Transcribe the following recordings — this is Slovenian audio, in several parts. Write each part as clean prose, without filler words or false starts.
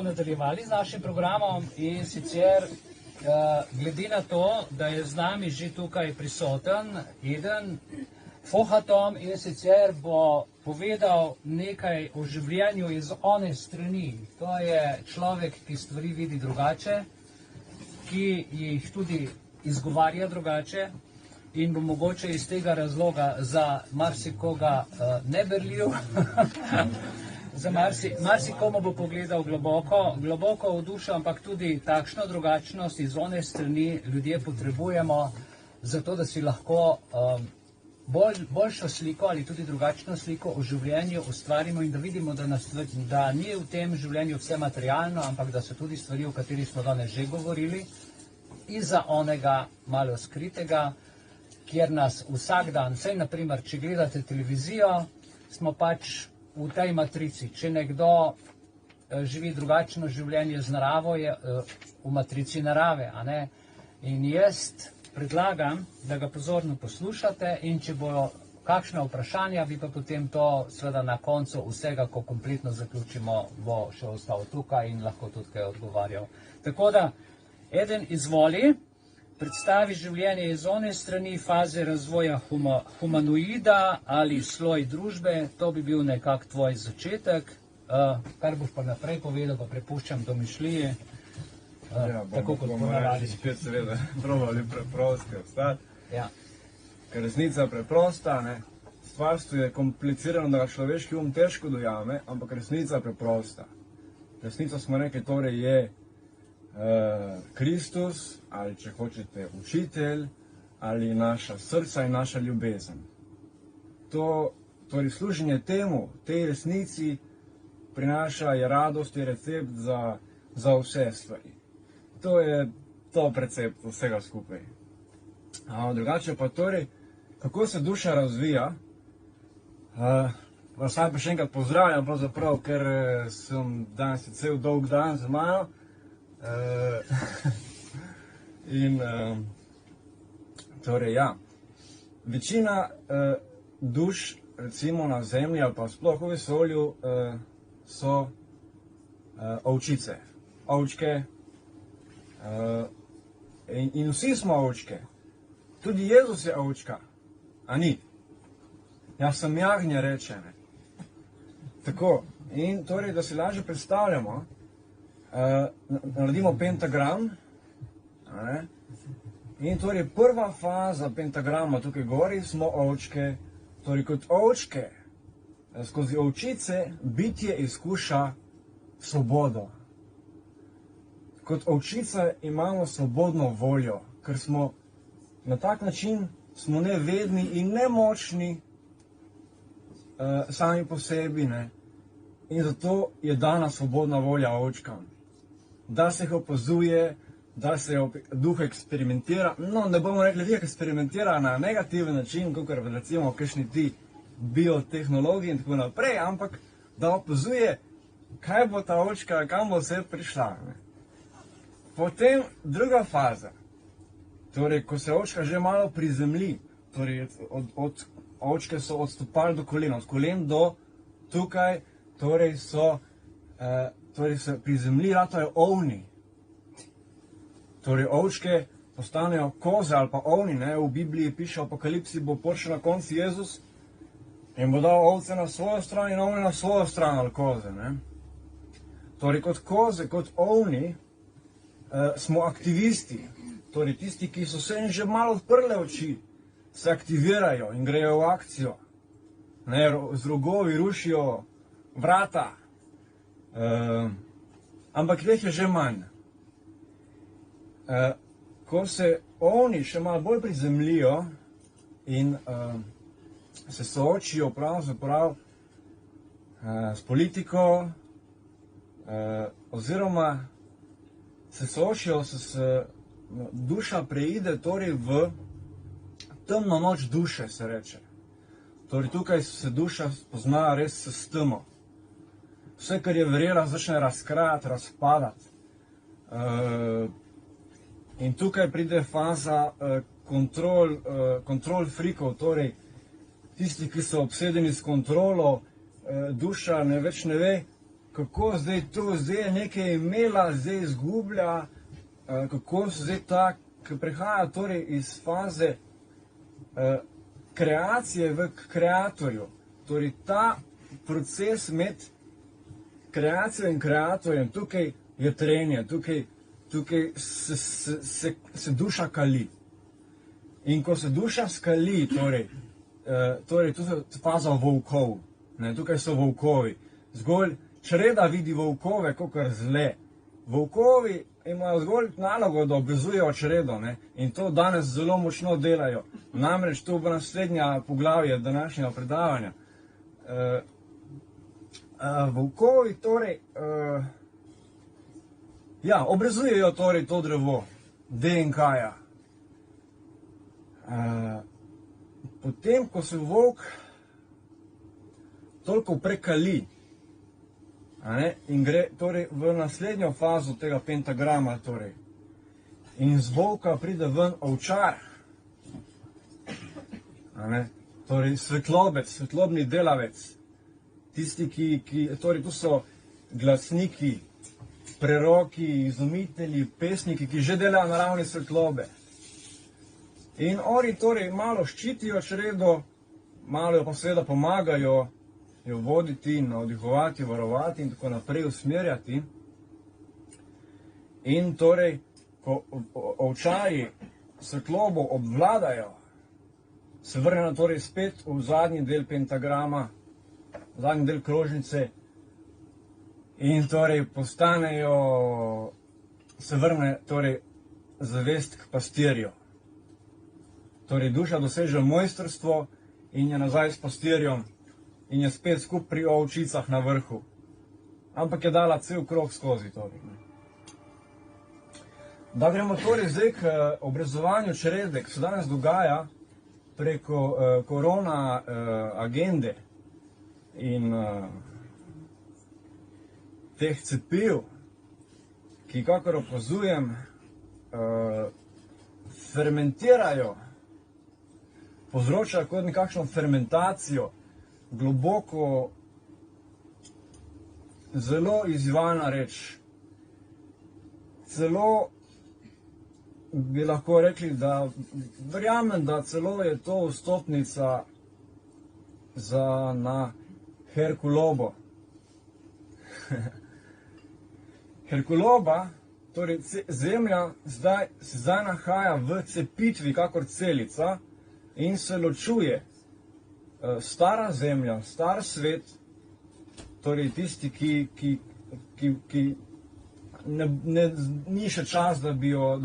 nadaljevali z našim programom in sicer glede na to, da je z nami že tukaj prisoten Eden Fohatom in sicer bo povedal nekaj o življenju iz one strani. To je človek, ki stvari vidi drugače, ki jih tudi izgovarja drugače in bo mogoče iz tega razloga za marsikoga neberljiv. Za marsikomu bo pogledal globoko v dušo, ampak tudi takšno drugačnost iz one strani ljudje potrebujemo, zato da si lahko boljšo sliko ali tudi drugačno sliko o življenju ustvarimo in da vidimo, da ni v tem življenju vse materialno, ampak da so tudi stvari, o katerih smo danes že govorili, iza onega malo skritega, kjer nas vsak dan, vsaj naprimer, če gledate televizijo, smo pač v tej matrici. Če nekdo živi drugačno življenje z naravo, je v matrici narave, a ne? In jaz predlagam, da ga pozorno poslušate in če bojo kakšna vprašanja, bi pa potem to seveda na koncu vsega, ko kompletno zaključimo, bo še ostal tukaj in lahko tudi kaj odgovarjal. Tako da, Eden izvoli, predstavi življenje iz one strani, faze razvoja humanoida ali sloj družbe, to bi bil nekak tvoj začetek. Kar boš pa naprej povedal, pa prepuščam domišljiji. Tako kot ponavadi. Spet seveda probali preprosti ostati. Ja. Ker resnica je preprosta, ne? Stvarstvo je komplicirano, da ga človeški težko dojame, ampak resnica je preprosta. Resnica smo rekli, torej je Kristus, ali če hočete učitelj, ali naša srca in naša ljubezen. Torej služenje temu, tej resnici prinaša je radost, je recept za vse stvari. To je top recept vsega skupaj. Drugače pa torej, kako se duša razvija, vas pa še enkrat pozdravljam, pravzaprav, ker sem danes cel dolg dan z Majo. In torej ja, večina duš recimo na zemlji ali pa sploh v vesolju so ovčice, ovčke in vsi smo ovčke, tudi Jezus je ovčka, a ni? Jaz sem jagnje, reče, ne? Tako, in torej, da si lažje predstavljamo, naredimo pentagram, in torej prva faza pentagrama tukaj gori smo ovčke, torej kot ovčke, skozi ovčice bitje izkuša svobodo. Kot ovčica imamo svobodno voljo, ker smo na tak način smo nevedni in nemočni sami po sebi, ne? In zato je dana svobodna volja ovčkam. Da se jih opazuje, da se duh eksperimentira, no ne bomo rekli, da eksperimentira na negativen način, kot recimo kakšni ti biotehnologi in tako naprej, ampak da opazuje, kaj bo ta ovčka, kam bo vse prišla. Ne? Potem druga faza, torej ko se ovčka že malo prizemlji, torej od ovčke so odstopali do kolen, od kolen do tukaj, torej se prizemlji, ratajo ovni. Torej ovčke postanejo koze ali pa ovni, ne? V Bibliji piše, v Apokalipsi bo prišel na koncu Jezus in bo dal ovce na svojo stran in ovne na svojo stran ali koze, ne? Torej kot koze, kot ovni smo aktivisti, torej tisti, ki so se jim že malo odprle oči, se aktivirajo in grejo v akcijo, ne? Z rogovi rušijo vrata, ampak teh je že manj. Ko se oni še malo bolj prizemljijo in se soočijo pravzaprav s politiko, oziroma se soočijo duša preide torej v temno noč duše, se reče. Torej tukaj se duša pozna res s temo. Vse, kar je verjela, začne razkrajati, razpadati. In tukaj pride faza kontrol frikov, torej tisti, ki so obsedeni s kontrolo, duša več ne ve, kako zdaj to, zdaj je nekaj imela, zdaj izgublja, kako se zdaj ta, ki prihaja torej iz faze kreacije v kreatorju. Torej ta proces med kreacijo in kreatorjem, tukaj je trenje, tukaj se duša kali. In ko se duša skali, torej tu se faza volkov, ne, tukaj so volkovi. Zgolj čreda vidi volkove, kakor zle. Volkovi imajo zgolj nalogo, da obvezujejo čredo, ne, in to danes zelo močno delajo. Namreč to bo naslednja poglavje današnjega predavanja. Volkovi torej, obrezujejo torej to drevo, DNK-ja. Potem, ko se volk toliko prekali, in gre torej v naslednjo fazo tega pentagrama, torej, in z volka pride ven ovčar, torej svetlobec, svetlobni delavec, tisti, torej tu so glasniki, preroki, izumitelji, pesniki, ki že delajo na ravni svetlobe. In oni torej malo ščitijo čredo, malo jo pa seveda pomagajo jo voditi, navdihovati, varovati in tako naprej usmerjati. In torej, ko ovčarji svetlobo obvladajo, se vrnejo torej spet v zadnji del pentagrama, zadnji del krožnice in torej postanejo, se vrne torej zavest k pastirju. Torej duša doseže mojstrstvo in je nazaj s pastirjem in je spet skup pri ovčicah na vrhu. Ampak je dala cel krog skozi torej. Da gremo torej zdaj k obrezovanju črede, ki se danes dogaja preko korona agende in teh cepiv, ki kakor opazujem, fermentirajo, povzročajo kot nekakšno fermentacijo, globoko, zelo izzivana reč. Celo bi lahko rekli, da verjamem, da celo je to vstopnica na Herkulobo. Herkuloba, torej Zemlja, se zdaj nahaja v cepitvi, kakor celica, in se ločuje stara Zemlja, star svet, torej tisti, ki ni še čas, da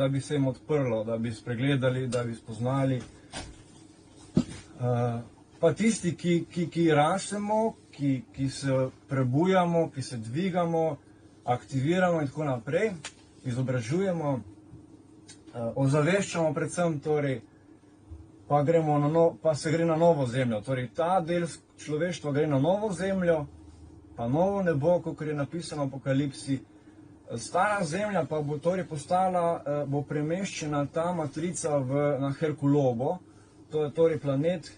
bi se jim odprlo, da bi spregledali, da bi spoznali. Pa tisti, ki rastemo, ki se prebujamo, ki se dvigamo, aktiviramo in tako naprej, izobražujemo, ozaveščamo predvsem, torej, pa se gre na novo zemljo. Torej, ta del človeštva gre na novo zemljo, pa novo nebo, kot je napisano v Apokalipsi. Stara zemlja pa bo torej postala, bo premeščena ta matrica na Herkulobo, to je torej planet,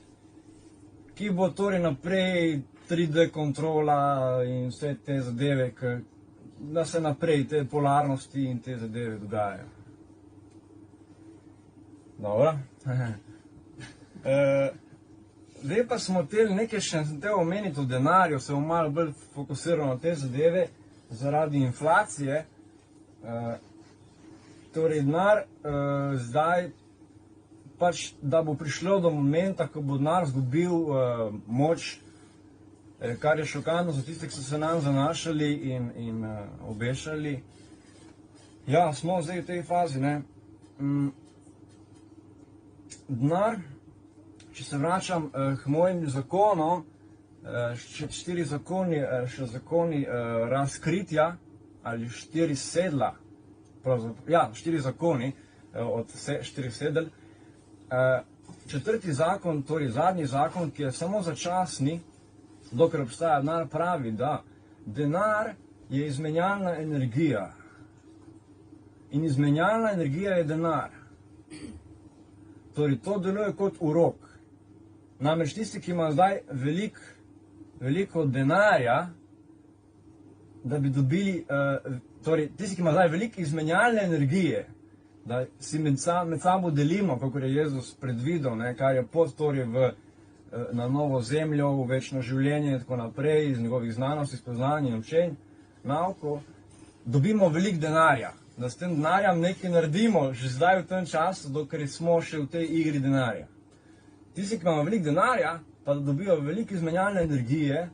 ki bo torej naprej 3D kontrola in vse te zadeve, da se naprej te polarnosti in te zadeve dogajajo. Dobro. Zdaj pa smo nekaj še omeniti o denarju, se bom malo bolj fokusiral na te zadeve zaradi inflacije. Torej denar zdaj pač, da bo prišlo do momenta, ko bo denar izgubil moč, kar je šokantno za tiste, ki so se nam zanašali in obešali. Ja, smo zdaj v tej fazi, ne. Denar, če se vračam k mojim zakonom, 4 zakoni, še zakoni razkritja, ali 4 sedla, ja, 4 zakoni od 4 sedel. 4. zakon, torej zadnji zakon, ki je samo začasni, dokler obstaja denar, pravi, da denar je izmenjalna energija. In izmenjalna energija je denar. Torej, to deluje kot urok. Namreč tisti, ki ima zdaj veliko denarja, da bi dobili, torej tisti, ki ima zdaj veliko izmenjalne energije, da si med sabo delimo, kako je Jezus predvidel, ne, kar je pot torej na novo zemljo, v večno življenje in tako naprej, iz njegovih znanosti, spoznanj in učenj, nauko, dobimo veliko denarja, da s tem denarjem nekaj naredimo že zdaj v tem času, dokler smo še v tej igri denarja. Tisti, ki imamo veliko denarja, pa da dobijo veliko izmenjalne energije,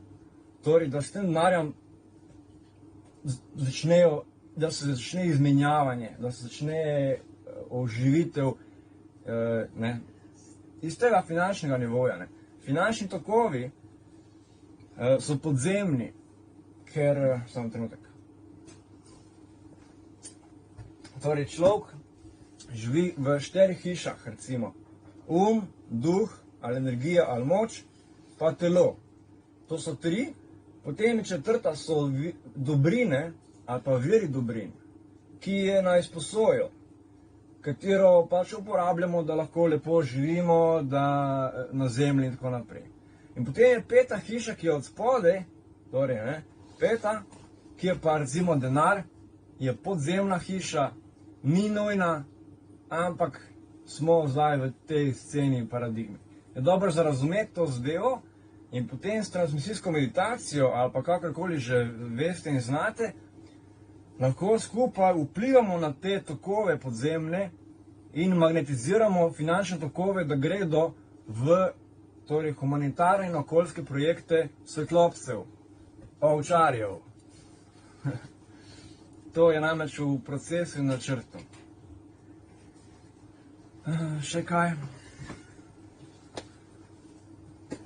torej da s tem denarjem da se začne izmenjavanje, da se začne oživitev iz tega finančnega nivoja. Ne. Finančni tokovi so podzemni, ker, samo trenutek, torej človek živi v 4 hišah, recimo, duh, ali energija, ali moč, pa telo. To so 3, potem 4. so dobrine, ali pa viri dobrin, ki je na izposojo, katero pač uporabljamo, da lahko lepo živimo, da na zemlji in tako naprej. In potem je 5. hiša, ki je od spodaj, torej, ne, 5., ki je pa recimo denar, je podzemna hiša, ni nujna, ampak smo zdaj v tej sceni paradigmi. Je dobro za razumeti to zadevo in potem s transmisijsko meditacijo ali pa kakorkoli že veste in znate, lahko skupaj vplivamo na te tokove podzemne in magnetiziramo finančne tokove, da gredo v torej, humanitarne in okoljske projekte svetlobcev, ovčarjev. To je namreč v procesu in načrtu. Še kaj?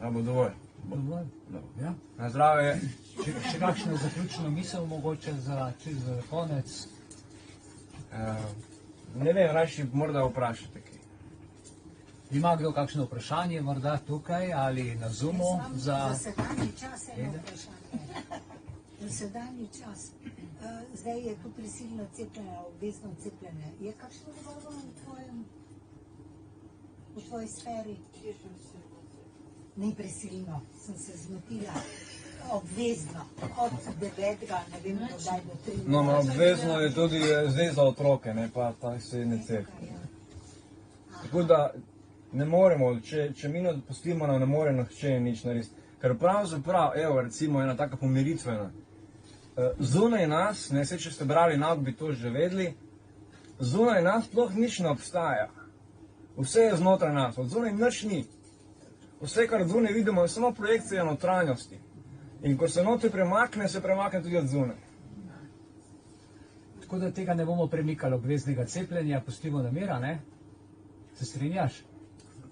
A bo dovolj? Dovolj. Ja. Na zdravje. Še kakšno zaključno misel mogoče za konec? Ne vem, rajši morda vprašate kaj. Ima kdo kakšno vprašanje morda tukaj ali na Zoomu? Za sedanji čas eno vprašanje. Za sedanji čas. Zdaj je tu prisilno cepljenje, obvezno cepljenje. Je kakšno dogovor v tvoji sferi? Ni prisilno, sem se zmotila. Obvezno, od 9. ne vem, kdaj do 13. No, obvezno je tudi zdaj za otroke, ne, pa se ne cepijo. Tako da ne moremo, če mi ne dopustimo, nam ne more nihče nič narediti. Ker pravzaprav, evo, recimo ena taka pomiritvena, zunaj nas, ne, če ste brali nauk, bi to že vedeli, zunaj nas sploh nič ne obstaja. Vse je znotraj nas, od zunaj nič ni. Vse, kar zunaj vidimo, je samo projekcija notranjosti. In ko se notri premakne, se premakne tudi od zunaj. Tako da tega ne bomo premikali obveznega cepljenja, pustimo na miru, ne? Se strinjaš?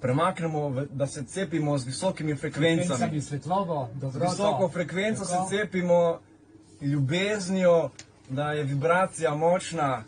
Premaknemo, da se cepimo z visokimi frekvencami. Frekvencami svetlobo, dobroto. Z visoko frekvenco se cepimo, ljubeznijo, da je vibracija močna.